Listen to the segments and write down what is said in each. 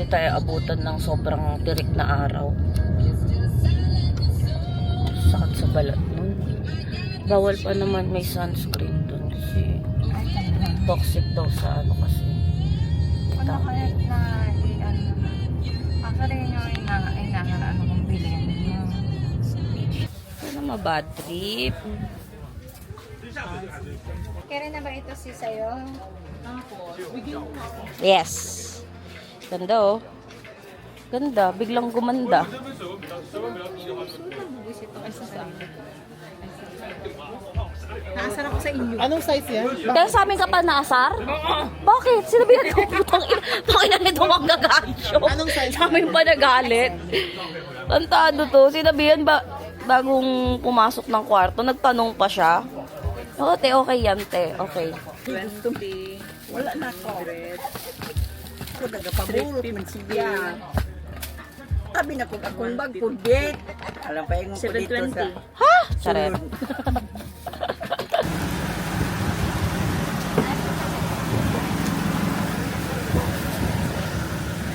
hindi tayo abutan ng sobrang tirik na araw. Sakit sa balat nun. Bawal pa naman may sunscreen dun kasi toxic daw sa ano kasi. Ano kaya na i-ano naman? Actually, yun yung inaano kong bilhin. Yung speech. Ano ma-bad trip? Kaya na ba ito si sa'yo? Yes. Ganda oh. Ganda. Biglang gumanda. Naasar ako sa inyo. Anong size yan? Kaya sa amin ka pa naasar? Bakit? Sino ba yung putang ina? Pangina nito magagansyo. Anong size? Sa amin pa nagalit. Kantado to. Sinabihan ba bagong pumasok ng kwarto, nagtanong pa siya. Oo, te, okay yan, te. Okay. 20. Wala na ako. Ako nagapabulot man siya. Sabi na ko akong bag pudit. Alam pa yung pudito sa... Ha? Saret.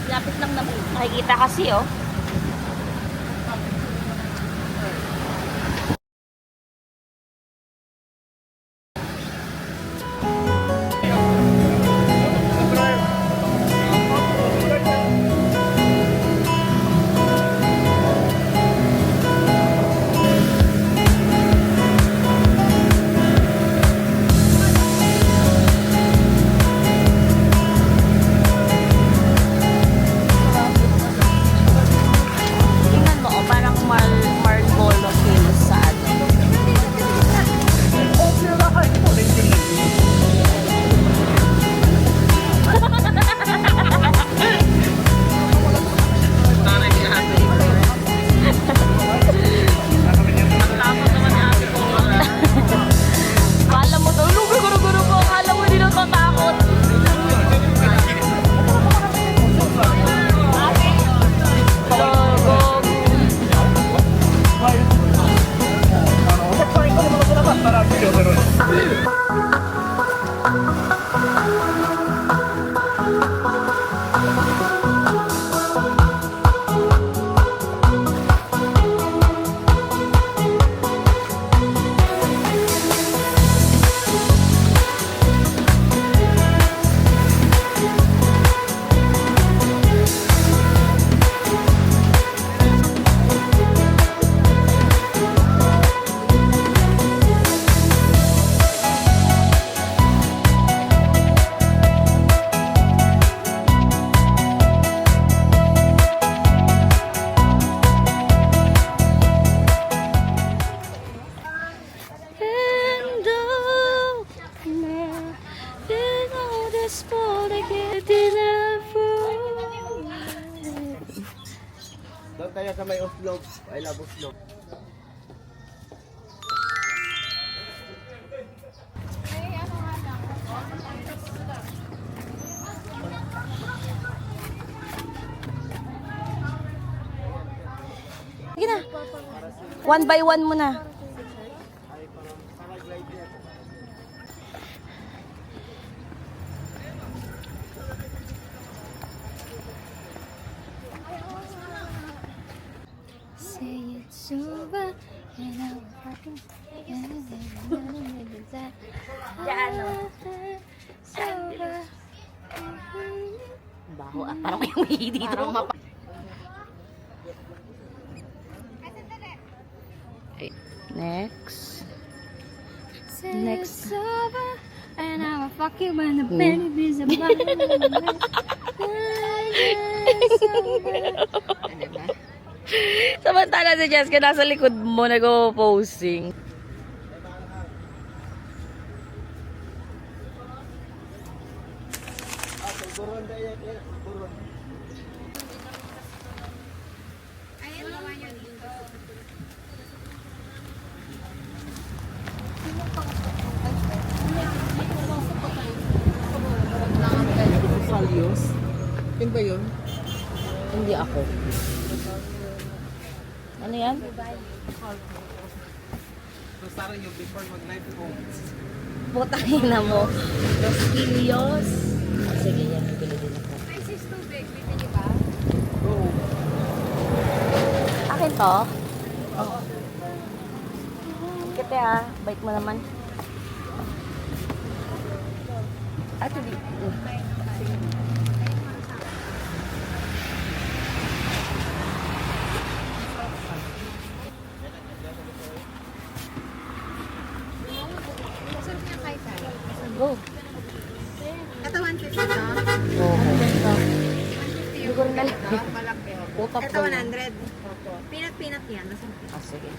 Lapit lang naman. Nakikita kasi, oh. Tingnan mo, oh, parang Marlboro Hills sa ano. Akala mo daw, guro-guro ko. Akala mo hindi natatakot. Logo. Doon tayo sa may Oslo. I love Oslo. Sige na. One by one mo na. Say it's over and I'm fucking Baho at parang may umihi dito. Okay. Next. Next. And I'm fucking when the baby is about. Samantala si Jessica nasa likod mo nag-posing. Salios. Yun ba yun? Hindi ako. Ano yan? So, Sarah, yung before mag-live ko. Putang ina mo. Los Kilios. Sige, yan. Pili din ako. Ay, sis, tubig. Bili niyo ba? To? Oo. Kete ha, bait mo naman. Hindi. Go. Ito 150 to. Oo. Hindi ko rin alam. Utap Ito ko yun. 100. Peanut yan. Ah, sige.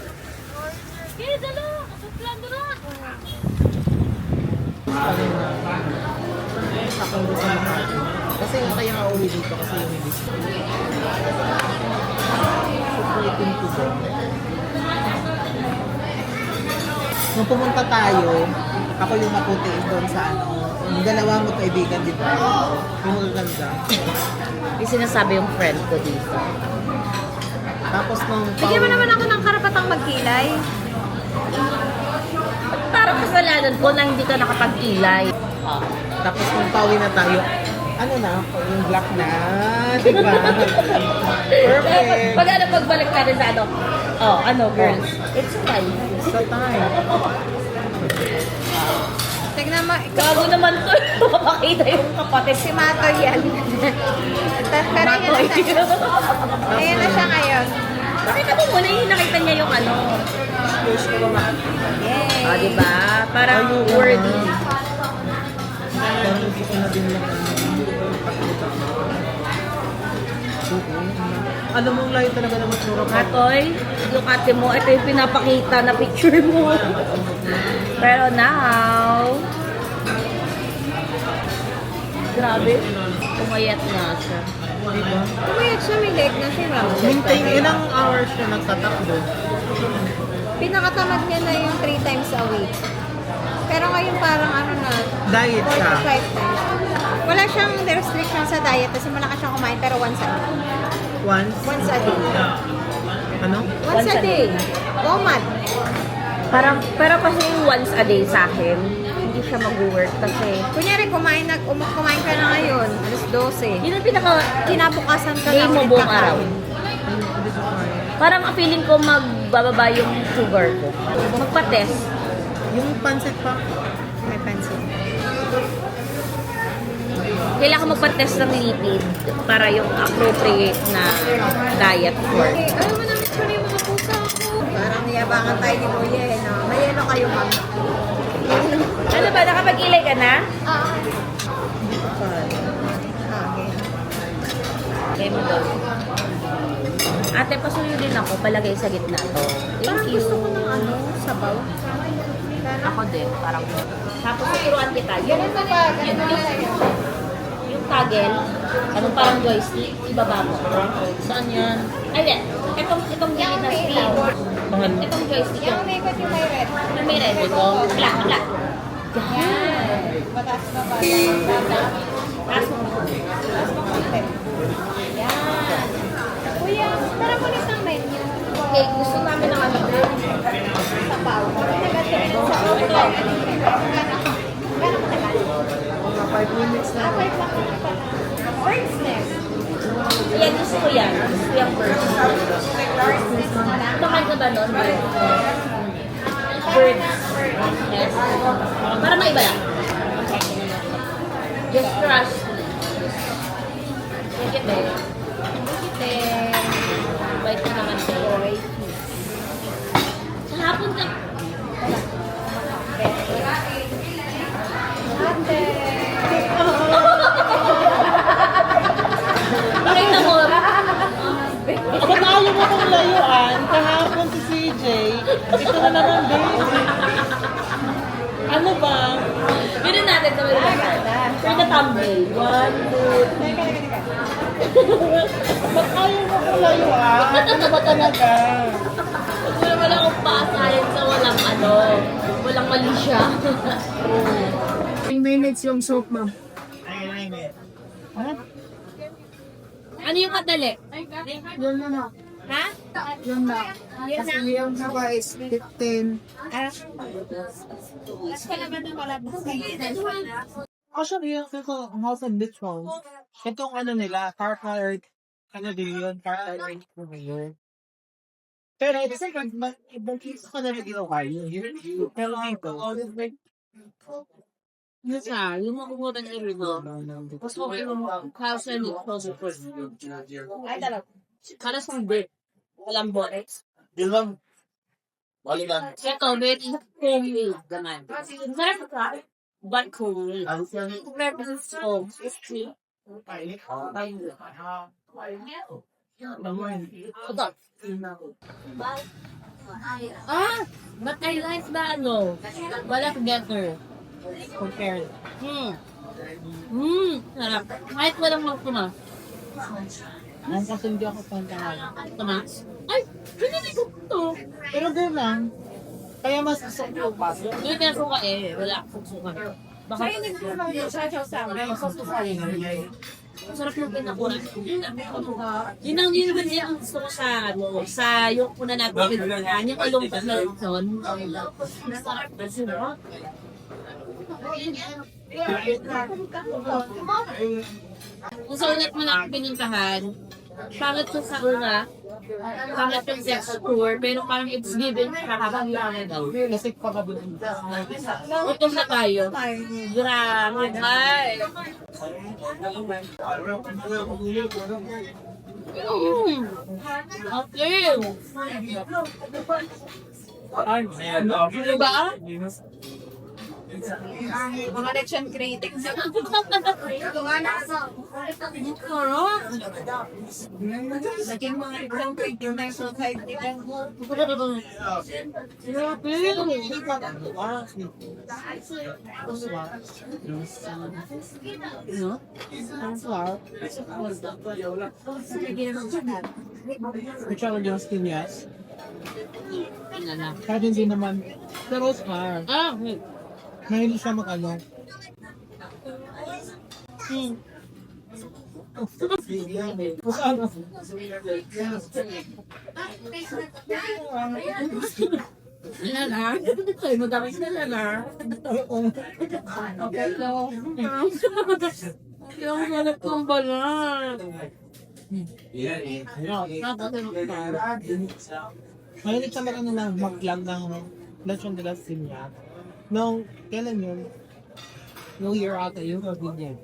Okay, dalo! Plan na! Sakang doon sa Makati. Kasi nga kaya nga uwi dito kasi yung hindi supporting ko doon. Nung pumunta tayo, ako yung maputi doon sa ano, yung dalawa mo kaibigan, di ba? Yung magaganda. Yung sinasabi yung friend ko dito. Tapos nung Bigyan mo naman ako ng karapatang magkilay. Parang kasalanan ko na hindi ka nakapag-ilay. tapos nung pauwi na tayo, ano na, yung black na, di ba? Perfect. Pag ano, pagbalik ka rin sa ano, girls, it's fine. Sa time. Tignan mo, Gago naman to, mapakita yung kapatid. si Matoy yan. Pero yun na siya. Ayun na siya ngayon. Pakita mo muna yung nakita niya yung ano. Yay! Ah, di ba? Parang worthy. Parang gusto ko na din lang. Alam mo, layo talaga ng matsura ko. Matoy, yung ate mo, ito yung pinapakita na picture mo. Pero now, grabe, umayat nga siya. Diba? Kumayat siya, may leg na siya. Maintain, ilang hours siya nagtatakbo. Pinakatamad niya na yung 3 times a week. Pero ngayon parang ano na, Diet 4 to siya. 5 times. Wala siyang restriction sa diet kasi malakas siyang kumain pero once a day. Once. Once a day. Ano? Once a day. OMAD. Parang, pero kasi yung once a day sa akin, hindi siya mag-work kasi Kunyari kumain ka na ngayon, alas 12. yun ang pinaka Kinabukasan ka day na mo ulit buong araw. kakain. Hindi ko kaya. Parang ang feeling ko magbababa yung sugar ko. Magpa-test. Yung pancit pa. May pansin. Kailangan magpa-test ng lipid para yung appropriate na diet for. Okay, alam mo namin ko na yung mga pusa ko. Parang niyabangan tayo ni Kuya eh, no? May yelo kayo, ma'am. Ano ba, nakapag-ilay ka na? Okay. Okay mo daw. Ate, pasuyo din ako, palagay sa gitna to. Thank Parang you. gusto ko ng ano, sabaw. Ako din, parang. Tapos tuturuan kita. Ganito ba? Ganito ba tayo? Yung toggle, anong parang joystick, ibaba mo. Saan yan? Ay, hindi. Itong gilid na screen. Itong joystick Yung yung umikot yung may red. yung may red. Flat, flat. Yan. Mataas na ba? Taas mo. Taas mo konti. Yan. Kuya, tara mo na sa menu. Okay, gusto namin ng ano. Sabaw. Nag-atrin sa ito. Gano'ng matagal? Mga 5 minutes na. 5 lang ito pala. Bird's nest. Yan, gusto ko yan. Gusto ko yung bird. Bird's nest na lang. Bakal ka ba nun? Birds. Yes. Para maiba lang. Just crush. Thank you, babe. Bait ka naman, babe. Sa hapon ka. Ate. Pakita mo. Ba't ayaw mo kong layuan? Kahapon si CJ, ito na naman din. Ano ba? Ganoon natin sa mga for the thumbnail. 1, 2, 3. Ba't ayaw mo kong layuan? Ano ba talaga? Wala akong paasayan sa walang ano. Walang mali siya. 10 minutes yung soup, ma'am. Ano yung kadali? Yun na na. Ha? Yun lang. Kasi yung saba is 15. Mas pala ba na wala ba? Actually, yung house and beach homes, itong ano nila, car-fired, ano din yun, car-fired po yun. Pero at the same time, ibang case ko na naging okay. Pero dito, Yun nga, yung makukuha ng ito. Mas okay yung house and closet first. Ay, talaga. Para sa hindi. Walang bonnet. Yun lang. Bali lang. Ito, very homely naman. Sarap ka. But homely. Purpose of history. But I like the ano, wala together. compared. Sarap. Kahit walang magtuma. Ang kasi hindi ako pantahan. Tuma. Ay, pinili ko to. Pero gano'n lang. Kaya mas gusto ko pa. Hindi kaya suka eh. Wala akong suka. Baka masarap yung pinakura. Yun ang yun naman yung gusto ko sa ano, sa yung una natin pinagkakaan, yung alungkot na yun. Masarap na sila. Kung sa ulit mo na pinuntahan, pangit ko sa una, pangit yung texture, pero parang it's given siya habang lang daw. Kasi pagkabulan. Utom na tayo. Grabe, ay. Okay. Diba? Mga election critics. Naging mga election critics na yung society. Which are just in yes. Kaya hindi naman. Pero Oscar, Ah, wait. mahilig siya mag-ano. Ano? Lala? Ay, madami na lala. Okay, so, Yung hanap kong balat. Mahilig siya mag-ano na mag-vlog ng Lechon de las Piñas. Nung, kailan yun? New Year ata yun, mag-video.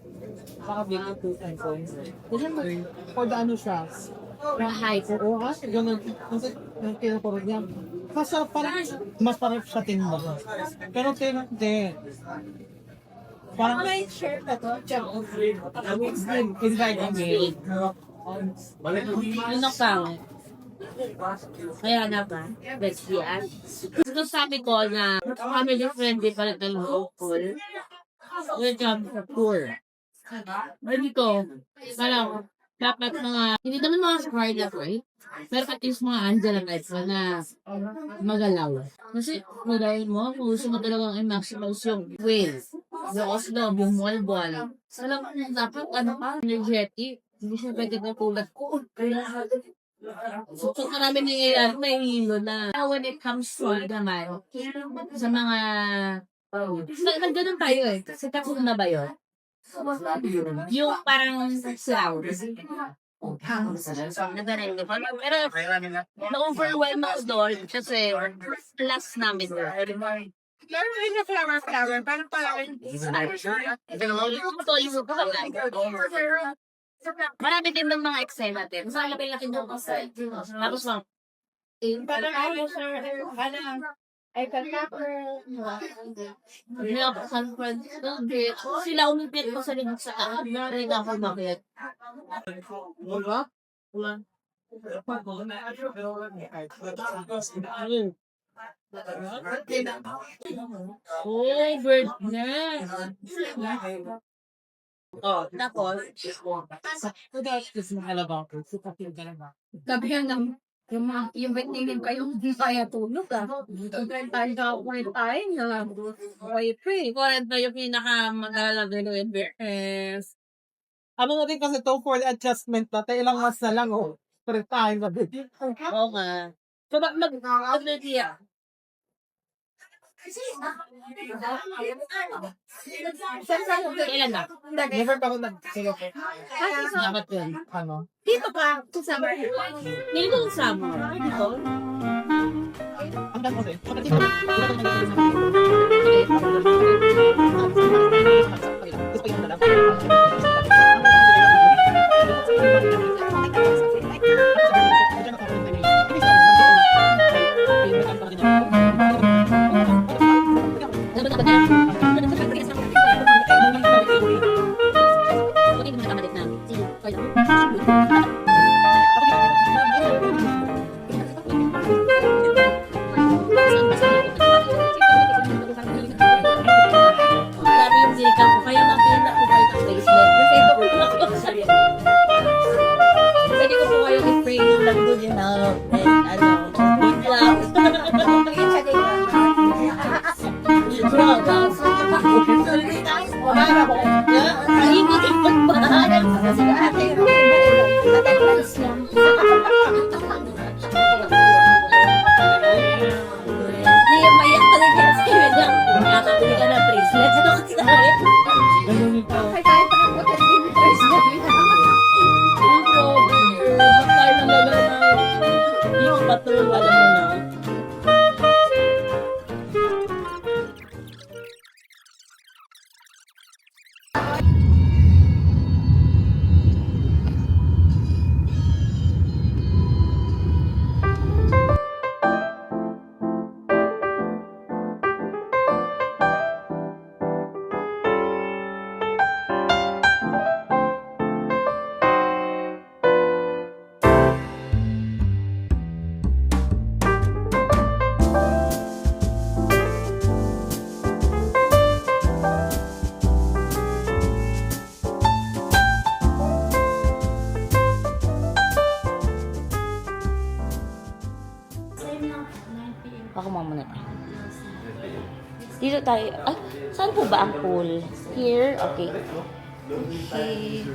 Baka-video 2 times points. Kasi for the ano siya, Rahay. oo kasi ganun, kasi tinapurod niya. Kasi parang, mas parang siya tinba. Pero hindi. Parang, may shirt na to. it's like a game. Yun ang pangit. Kaya na ba? Best yan. Gusto sabi ko na family friendly pa rin ng local. Welcome sa tour. Ay dito, parang dapat mga, hindi naman mga square na right? Pero at least mga Angela types na magalaw. Kasi dahil mo, kung gusto mo talagang i-maximize yung wave, yung Oslo, yung Molbol. Alam mo, dapat ano pa, energetic. Hindi siya pwede na tulad ko. So, marami may hilo na when it comes to naman, sa mga ganun tayo eh. Kasi tapos na ba yun? Yung parang sound. Nagaling ko. Pero na-overwhelm ako doon kasi last namin. Meron rin na flower. Parang Marami din ng mga Excel natin. Sa laki-laki ng Excel. Tapos lang, parang ano, sir, Eiffel Tower. hindi ako sa San Francisco. Sila umipit ko sa linig sa taas. Hindi ako bakit. Wala? Wala. Oh, bird nest. Oh, tapos, So that's just mahalabang ko. Sukatin ka naman. Sabihan ng yung tingin kayo hindi kaya tulog tayo na okay free. 40 yung pinaka-magalagay ng investment. Ano na din kasi to for the adjustment na, tayo ilang mas na lang oh. Pero tayo na din. Oo nga. So, mag-idea. Kailan na? Never pa ako nag-silo. Dapat yun. Ano? Dito ka, sa summer. Hindi ko sa summer. Dito. Ang dami ko rin. Grabe yung sinikap ko. Kaya nga pinakupay ng bracelet. Kasi ito po ako. Pwede ko po kayo i-spray lang doon yun. And big lang. Kainit yung pagbahalan. Hindi, mayak ka na dyan. Sige lang. Nakakabili ka ng bracelet. Ito kasi tayo. Ang problem. Ba't tayo nalala na yung patrol, alam mo na. Ako muna tayo. Dito tayo. Ay, saan po ba ang pool? Here? Okay. Okay.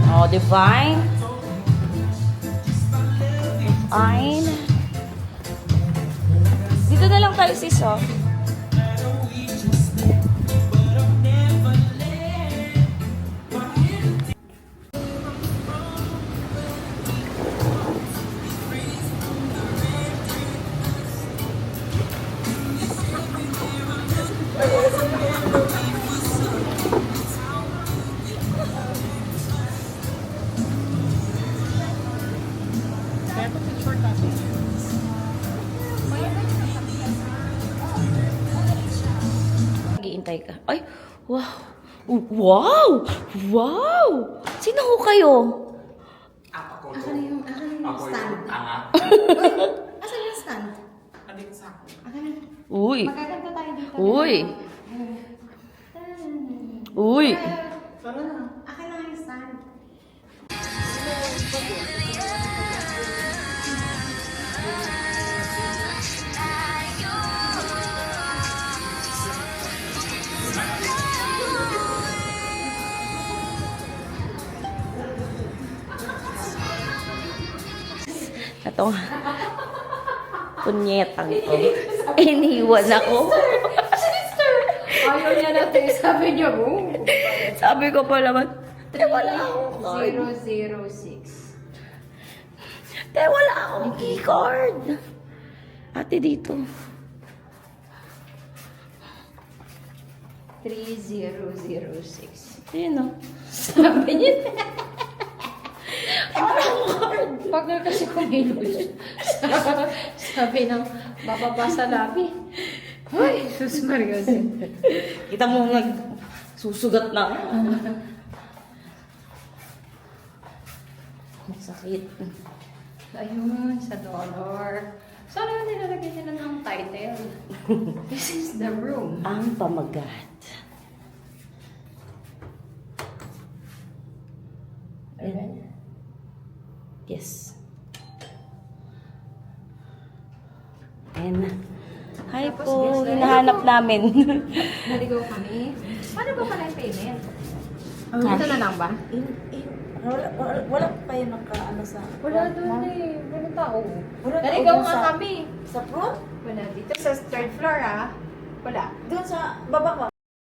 Oh, divine. Fine. Dito na lang tayo, sis, oh. Naghihintay ka. Ay, wow. Wow! Wow! Sino ho kayo? Asan yung stand? Asan yung stand? Uy! Magaganda tayo dito. Uy! Uy! Akin na yung stand. Ito nga. Punyetang ko. Iniwan ako. Ayaw niya natin. Sabi niya, boom. Sabi ko pa naman, wala akong card. 006. Wala akong keycard. Ate dito. 3006. Ayun, oh. Sabi niya. Pag na kasi kumilos. Sabi ng bababasa namin. Uy, sus Maria. Kita mo nagsusugat na. Masakit. Ayun, sa dollar. Sana nilalagay nila ng title. This is the room. Ang pamagat. Ayan. Yes. Ayan na. Hi po, hinahanap namin. Naligaw kami. Paano ba pala yung payment? Ito na lang ba? Wala pa kayo nakaano sa... Wala doon eh. Walang tao. Wala Naligaw doon nga sa- kami. Sa front? Wala dito sa third floor ah. Wala. Doon sa baba ba?